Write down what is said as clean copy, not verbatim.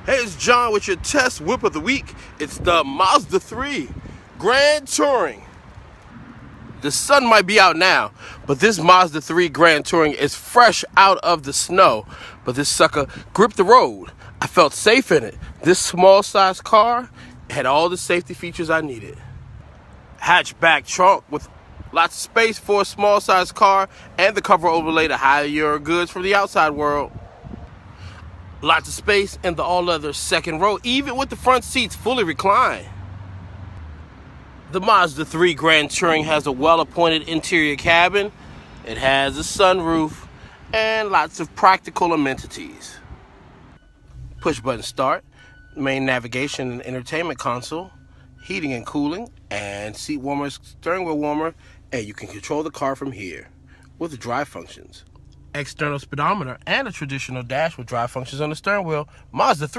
Hey, it's John with your test whip of the week. It's the Mazda 3 Grand Touring. The sun might be out now, but this Mazda 3 Grand Touring is fresh out of the snow. But this sucker gripped the road. I felt safe in it. This small size car had all the safety features I needed. Hatchback trunk with lots of space for a small size car, and the cover overlay to hide your goods from the outside world. Lots of space in the all-leather second row, even with the front seats fully reclined. The Mazda 3 Grand Touring has a well-appointed interior cabin. It has a sunroof and lots of practical amenities. Push-button start, main navigation and entertainment console, heating and cooling, and seat warmers, steering wheel warmer, and you can control the car from here with the drive functions. External speedometer and a traditional dash with drive functions on the steering wheel. Mazda 3.